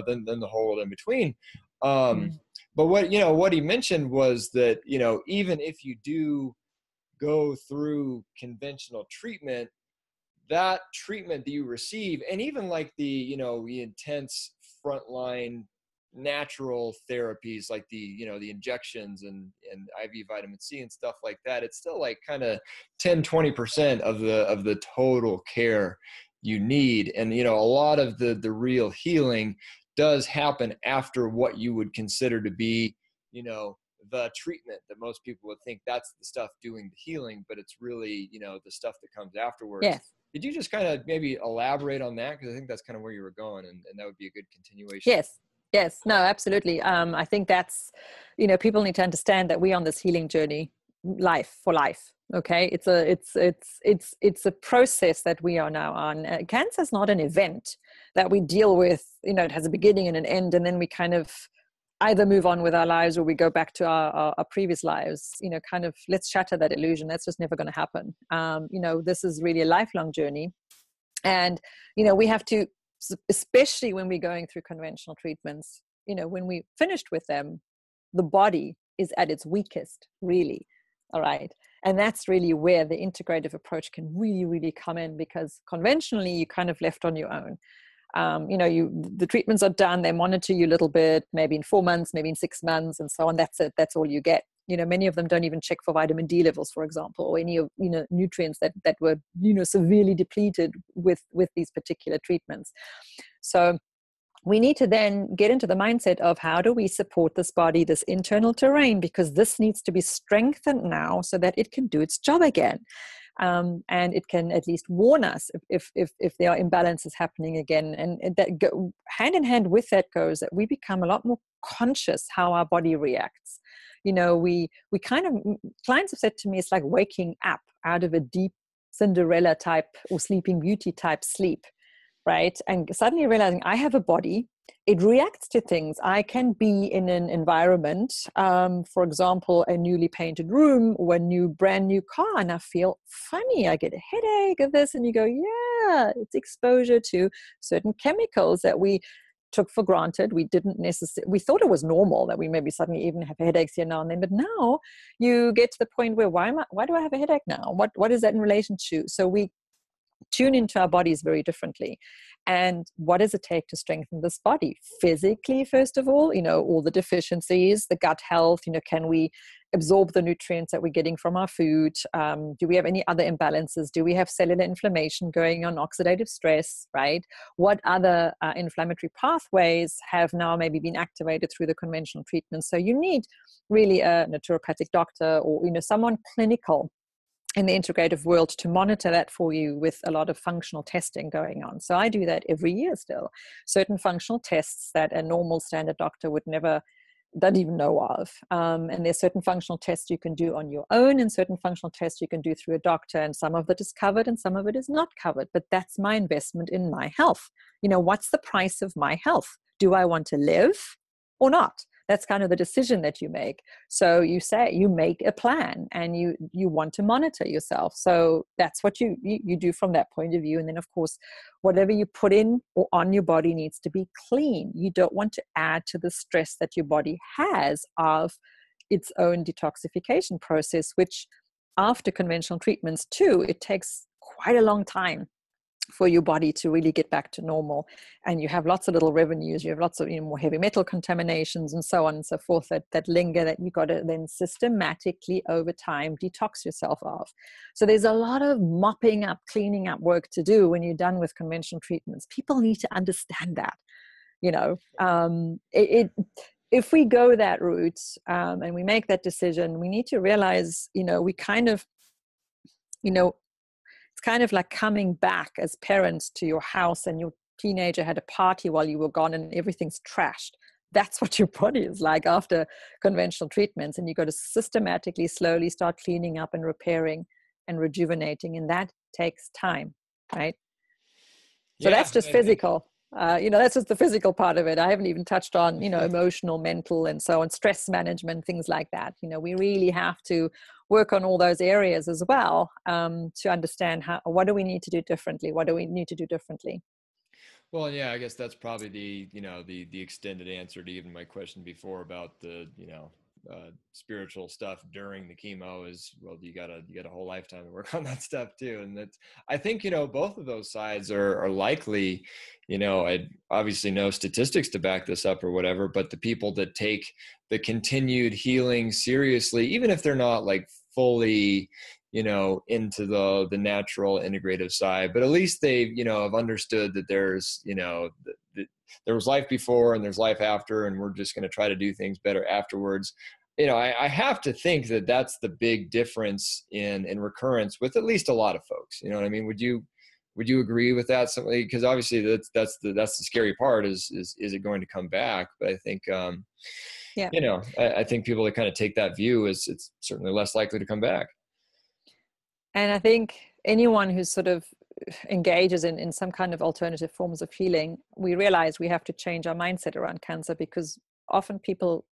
then the whole in between. But what he mentioned was that, even if you do go through conventional treatment, that treatment that you receive, and even like the intense frontline natural therapies like the injections and IV vitamin C and stuff like that, it's still like kind of 10-20% of the total care you need. And a lot of the real healing does happen after what you would consider to be the treatment that most people would think that's the stuff doing the healing, but it's really the stuff that comes afterwards. Yes. Could you just kind of maybe elaborate on that? Because I think that's kind of where you were going, and that would be a good continuation. Yes, no, absolutely. I think that's, people need to understand that we're on this healing journey, life for life. Okay, it's a process that we are now on. Cancer is not an event that we deal with. It has a beginning and an end, and then we kind of either move on with our lives or we go back to our previous lives. Kind of let's shatter that illusion. That's just never going to happen. This is really a lifelong journey, and we have to, especially when we're going through conventional treatments, when we finished with them, the body is at its weakest, really. All right. And that's really where the integrative approach can really, really come in, because conventionally you kind of left on your own. The treatments are done, they monitor you a little bit, maybe in 4 months, maybe in 6 months, and so on. That's it. That's all you get. Many of them don't even check for vitamin D levels, for example, or any of, nutrients that were, severely depleted with these particular treatments. So we need to then get into the mindset of how do we support this body, this internal terrain, because this needs to be strengthened now so that it can do its job again. And it can at least warn us if there are imbalances happening again. And that hand in hand with that goes that we become a lot more conscious how our body reacts. We kind of, clients have said to me, it's like waking up out of a deep Cinderella type or Sleeping Beauty type sleep, right? And suddenly realizing I have a body, it reacts to things. I can be in an environment, for example, a newly painted room or a brand new car, and I feel funny. I get a headache of this, and you go, yeah, it's exposure to certain chemicals that we took for granted. We didn't necessarily, we thought it was normal that we maybe suddenly even have headaches here now and then, but now you get to the point where why do I have a headache now? What is that in relation to? So we tune into our bodies very differently. And what does it take to strengthen this body? Physically, first of all, all the deficiencies, the gut health, can we absorb the nutrients that we're getting from our food? Do we have any other imbalances? Do we have cellular inflammation going on, oxidative stress, right? What other inflammatory pathways have now maybe been activated through the conventional treatment? So you need really a naturopathic doctor or, someone clinical in the integrative world to monitor that for you with a lot of functional testing going on. So I do that every year still. Certain functional tests that a normal standard doctor would never, don't even know of. And there's certain functional tests you can do on your own and certain functional tests you can do through a doctor. And some of it is covered and some of it is not covered. But that's my investment in my health. What's the price of my health? Do I want to live or not? That's kind of the decision that you make. So you say, you make a plan, and you want to monitor yourself. So that's what you do from that point of view. And then, of course, whatever you put in or on your body needs to be clean. You don't want to add to the stress that your body has of its own detoxification process, which after conventional treatments too, it takes quite a long time for your body to really get back to normal. And you have lots of little revenues, you have lots of more heavy metal contaminations and so on and so forth that linger, that you got to then systematically over time detox yourself of. So there's a lot of mopping up, cleaning up work to do when you're done with conventional treatments. People need to understand that, if we go that route, and we make that decision, we need to realize, we kind of, it's kind of like coming back as parents to your house, and your teenager had a party while you were gone and everything's trashed. That's what your body is like after conventional treatments. And you got to systematically, slowly start cleaning up and repairing and rejuvenating. And that takes time, right? So that's just physical. That's just the physical part of it. I haven't even touched on, emotional, mental, and so on, stress management, things like that. We really have to work on all those areas as well, to understand what do we need to do differently? What do we need to do differently? Well, yeah, I guess that's probably the extended answer to even my question before about the, spiritual stuff during the chemo is, well, you got a whole lifetime to work on that stuff too. And that's, I think, both of those sides are likely, I obviously no statistics to back this up or whatever, but the people that take the continued healing seriously, even if they're not like fully, into the natural integrative side, but at least they, have understood that there's, there was life before and there's life after, and we're just going to try to do things better afterwards. I have to think that that's the big difference in recurrence with at least a lot of folks. You know what I mean? Would you agree with that? Something, because obviously that's the scary part is it going to come back? But I think, yeah, I think people that kind of take that view is it's certainly less likely to come back. And I think anyone who sort of engages in some kind of alternative forms of healing, we realize we have to change our mindset around cancer, because often people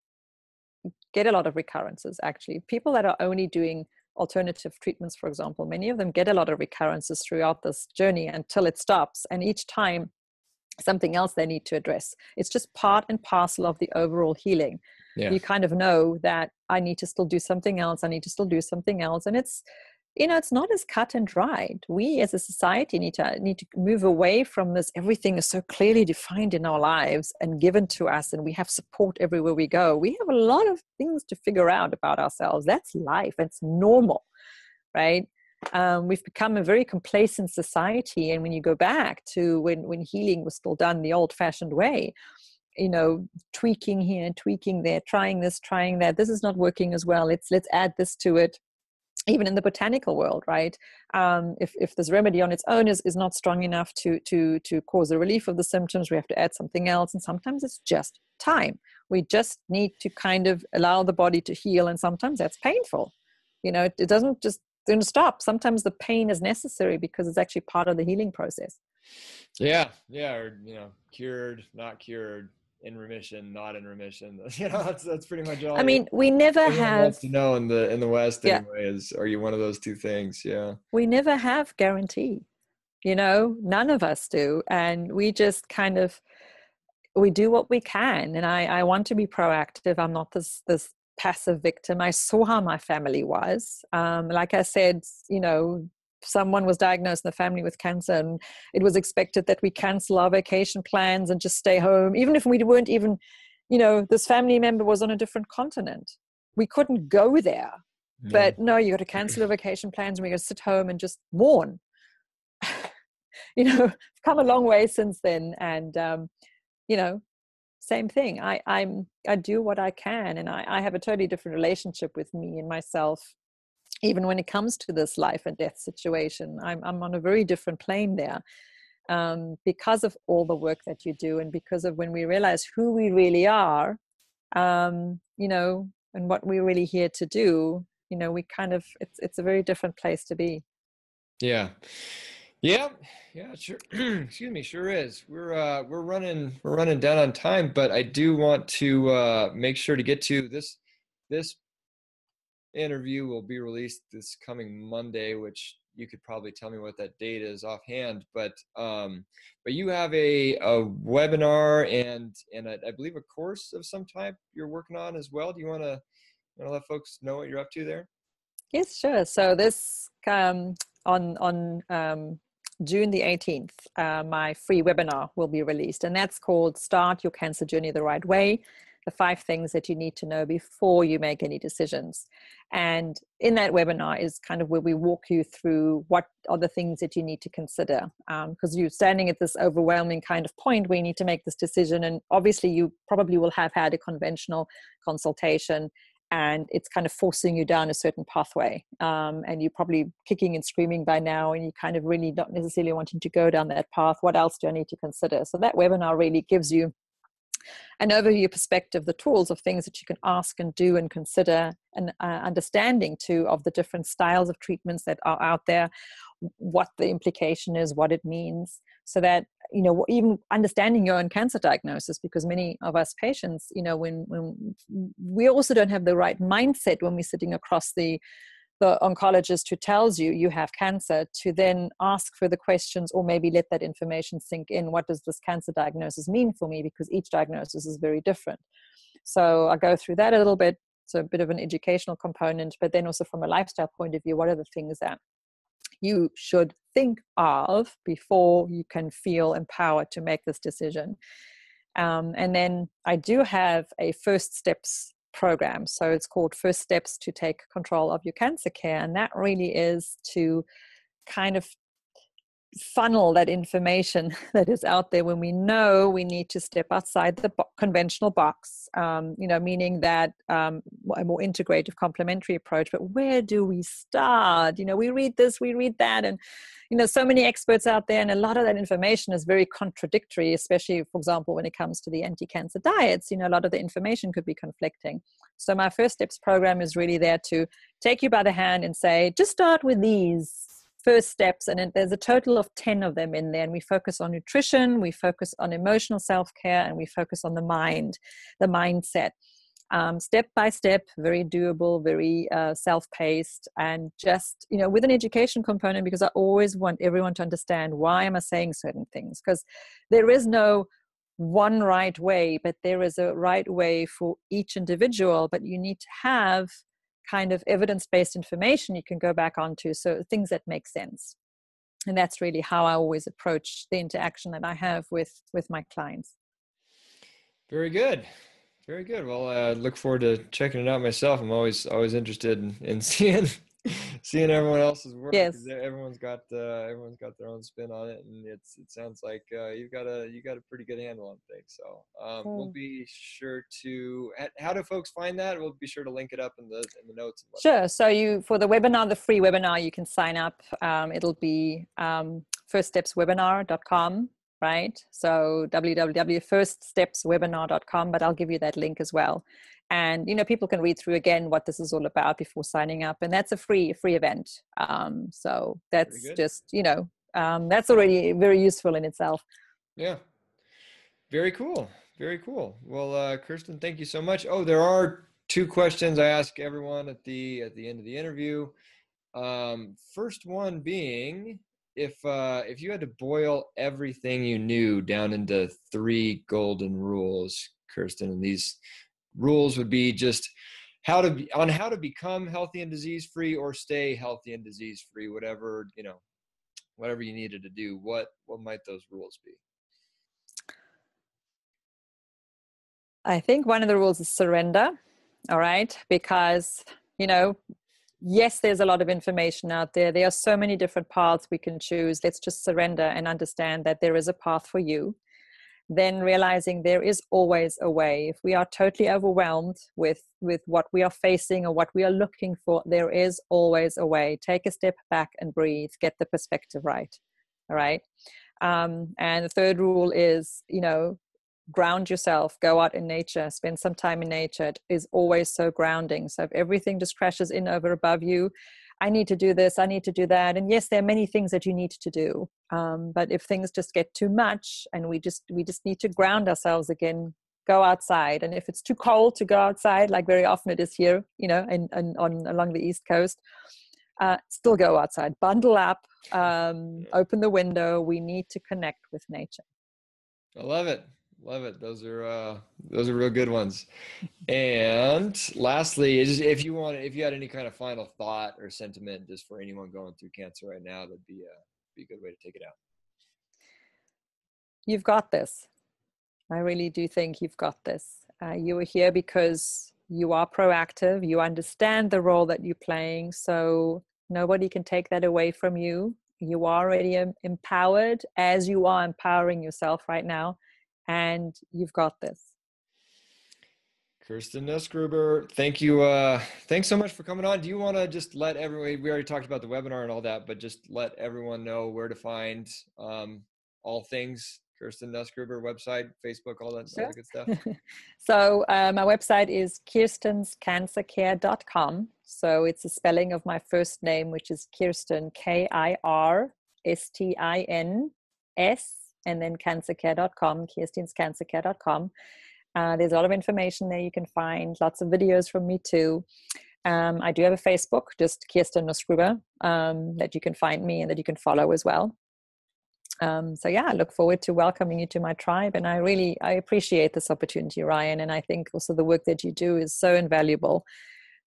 get a lot of recurrences. Actually, people that are only doing alternative treatments, for example, many of them get a lot of recurrences throughout this journey until it stops. And each time something else they need to address. It's just part and parcel of the overall healing. Yeah. You kind of know that I need to still do something else. I need to still do something else. And it's, it's not as cut and dried. We as a society need to move away from this. Everything is so clearly defined in our lives and given to us, and we have support everywhere we go. We have a lot of things to figure out about ourselves. That's life. It's normal, right? We've become a very complacent society. And when you go back to when healing was still done the old-fashioned way, tweaking here, tweaking there, trying this, trying that. This is not working as well. Let's add this to it. Even in the botanical world, right? If this remedy on its own is not strong enough to cause a relief of the symptoms, we have to add something else. And sometimes it's just time. We just need to kind of allow the body to heal. And sometimes that's painful. It doesn't just stop. Sometimes the pain is necessary because it's actually part of the healing process. Yeah. Or, cured, not cured, in remission, not in remission. That's pretty much all. I mean, we never have wants to know in the West anyway is, are you one of those two things? Yeah. We never have guarantee, none of us do. And we just kind of, we do what we can. And I want to be proactive. I'm not this passive victim. I saw how my family was. Like I said, someone was diagnosed in the family with cancer, and it was expected that we cancel our vacation plans and just stay home, even if we weren't even, this family member was on a different continent. We couldn't go there. Yeah. But no, you got to cancel your vacation plans, and we got to sit home and just mourn. I've come a long way since then, and same thing. I do what I can, and I have a totally different relationship with me and myself. Even when it comes to this life and death situation, I'm on a very different plane there, because of all the work that you do, and because of when we realize who we really are, and what we're really here to do. We kind of, it's a very different place to be. Yeah. Yeah, yeah, sure. Excuse me, sure is. We're running down on time, but I do want to make sure to get to this interview will be released this coming Monday, which you could probably tell me what that date is offhand. But you have a webinar and I believe a course of some type you're working on as well. Do you want to let folks know what you're up to there? Yes, sure. So this on June the 18th, my free webinar will be released, and that's called "Start Your Cancer Journey the Right Way: The 5 Things That You Need to Know Before You Make Any Decisions." And in that webinar is kind of where we walk you through what are the things that you need to consider, because you're standing at this overwhelming kind of point where you need to make this decision, and obviously you probably will have had a conventional consultation and it's kind of forcing you down a certain pathway, and you're probably kicking and screaming by now and you kind of really not necessarily wanting to go down that path. What else do I need to consider? So that webinar really gives you an overview perspective, the tools of things that you can ask and do and consider, and understanding too of the different styles of treatments that are out there, what the implication is, what it means, so that even understanding your own cancer diagnosis, because many of us patients, when we also don't have the right mindset when we're sitting across the oncologist who tells you you have cancer, to then ask further questions or maybe let that information sink in. What does this cancer diagnosis mean for me? Because each diagnosis is very different. So I go through that a little bit. So a bit of an educational component, but then also from a lifestyle point of view, what are the things that you should think of before you can feel empowered to make this decision? And then I do have a first steps program. So it's called First Steps to Take Control of Your Cancer Care. And that really is to kind of funnel that information that is out there when we know we need to step outside the conventional box, meaning that a more integrative complementary approach. But where do we start? We read this, we read that, and so many experts out there, and a lot of that information is very contradictory, especially, for example, when it comes to the anti-cancer diets. A lot of the information could be conflicting. So my First Steps program is really there to take you by the hand and say, just start with these first steps, and there's a total of 10 of them in there, and we focus on nutrition, we focus on emotional self-care, and we focus on the mindset, step by step, very doable, very self-paced, and just with an education component, because I always want everyone to understand, why am I saying certain things? Because there is no one right way, but there is a right way for each individual, but you need to have kind of evidence-based information you can go back onto, so things that make sense. And that's really how I always approach the interaction that I have with my clients. Very good. Very good. Well, I look forward to checking it out myself. I'm always interested in seeing everyone else's work, because Yes. everyone's got their own spin on it, and it sounds like you got a pretty good handle on things. So we'll be sure to. How do folks find that? We'll be sure to link it up in the notes. And sure. So for the webinar, the free webinar, you can sign up. It'll be firststepswebinar.com. Right? So www.firststepswebinar.com, but I'll give you that link as well. And, people can read through again what this is all about before signing up. And that's a free event. So that's just, that's already very useful in itself. Yeah. Very cool. Very cool. Well, Kirstin, thank you so much. Oh, there are 2 questions I ask everyone at the end of the interview. First one being, if you had to boil everything you knew down into 3 golden rules, Kirstin, and these rules would be just how to become healthy and disease free, or stay healthy and disease free, whatever you needed to do, what might those rules be? I think one of the rules is surrender. All right, because yes, there's a lot of information out there. There are so many different paths we can choose. Let's just surrender and understand that there is a path for you. Then realizing there is always a way. If we are totally overwhelmed with what we are facing or what we are looking for, there is always a way. Take a step back and breathe. Get the perspective right. All right. And the third rule is, ground yourself, go out in nature, spend some time in nature. It is always so grounding. So if everything just crashes in over above you, I need to do this, I need to do that. And yes, there are many things that you need to do. But if things just get too much and we just need to ground ourselves again, go outside. And if it's too cold to go outside, like very often it is here, you know, and on along the East Coast, still go outside, bundle up, open the window. We need to connect with nature. I love it. Love it. Those are real good ones. And lastly, if you had any kind of final thought or sentiment just for anyone going through cancer right now, that'd be a good way to take it out. You've got this. I really do think you've got this. You are here because you are proactive. You understand the role that you're playing. So nobody can take that away from you. You are already empowered, as you are empowering yourself right now. And you've got this. Kirstin Nussgruber, thank you. Thanks so much for coming on. Do you want to just let everyone, we already talked about the webinar and all that, but just let everyone know where to find all things Kirstin Nussgruber, website, Facebook, all that good stuff? So my website is kirstinscancercare.com. So it's a spelling of my first name, which is Kirstin, Kirstins, and then cancercare.com, kirstinscancercare.com. There's a lot of information there you can find, lots of videos from me too. I do have a Facebook, just Kirstin Nussgruber, that you can find me and that you can follow as well. So yeah, I look forward to welcoming you to my tribe. And I appreciate this opportunity, Ryan. And I think also the work that you do is so invaluable.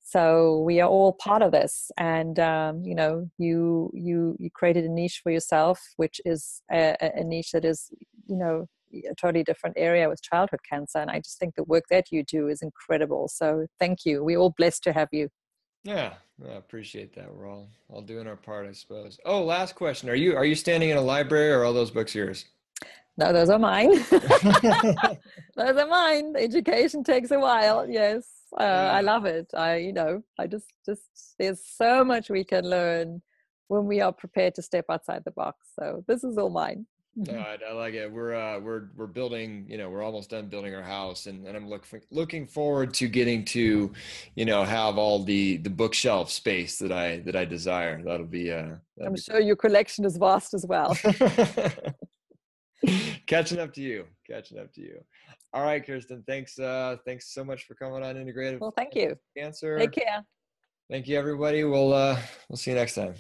So we are all part of this. And, you know, you created a niche for yourself, which is a niche that is, you know, a totally different area with childhood cancer. And I just think the work that you do is incredible. So thank you. We're all blessed to have you. Yeah, I appreciate that. We're all doing our part, I suppose. Oh, last question. Are you standing in a library, or are all those books yours? No, those are mine. Those are mine. Education takes a while. Yes. I love it. I just there's so much we can learn when we are prepared to step outside the box. So this is all mine. No, I like it. We're building, you know, we're almost done building our house, and I'm looking forward to getting to, you know, have all the bookshelf space that I desire. That'll be I'm sure your collection is vast as well. Catching up to you. All right, Kirstin, thanks so much for coming on Integrative. Well, thank you. Cancer. Take care. Thank you, everybody. We'll see you next time.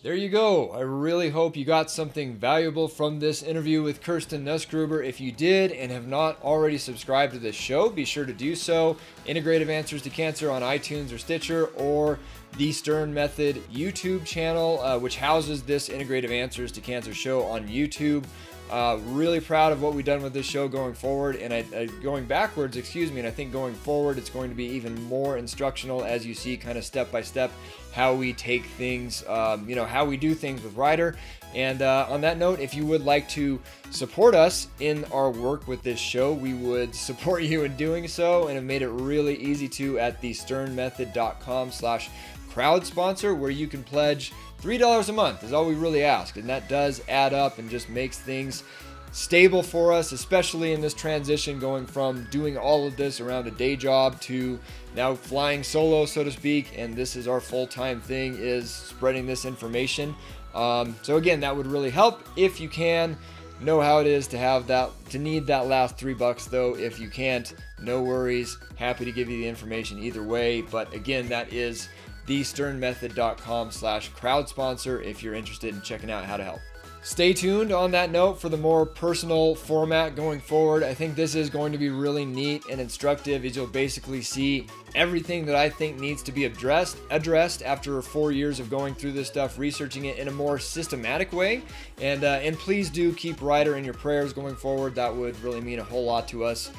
There you go. I really hope you got something valuable from this interview with Kirstin Nussgruber. If you did and have not already subscribed to this show, be sure to do so. Integrative Answers to Cancer on iTunes or Stitcher, or the Stern Method YouTube channel, which houses this Integrative Answers to Cancer show on YouTube. Really proud of what we've done with this show going forward, and going backwards, and I think going forward it's going to be even more instructional, as you see kind of step by step how we take things, how we do things with Ryder. And on that note, if you would like to support us in our work with this show, we would support you in doing so, and have made it really easy to at thesternmethod.com/crowd sponsor, where you can pledge $3 a month is all we really ask, and that does add up and just makes things stable for us, especially in this transition going from doing all of this around a day job to now flying solo, so to speak, and this is our full-time thing, is spreading this information. So again, that would really help if you can. Know how it is to need that last $3 though. If you can't, no worries. Happy to give you the information either way. But again, that is thesternmethod.com/crowd sponsor if you're interested in checking out how to help. Stay tuned on that note for the more personal format going forward. I think this is going to be really neat and instructive, as you'll basically see everything that I think needs to be addressed after 4 years of going through this stuff, researching it in a more systematic way. And please do keep Ryder in your prayers going forward. That would really mean a whole lot to us.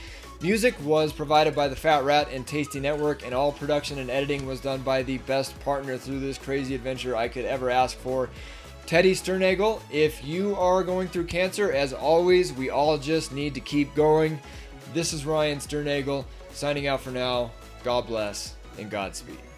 Music was provided by the Fat Rat and Tasty Network, and all production and editing was done by the best partner through this crazy adventure I could ever ask for, Teddy Sternagel. If you are going through cancer, as always, we all just need to keep going. This is Ryan Sternagel signing out for now. God bless and Godspeed.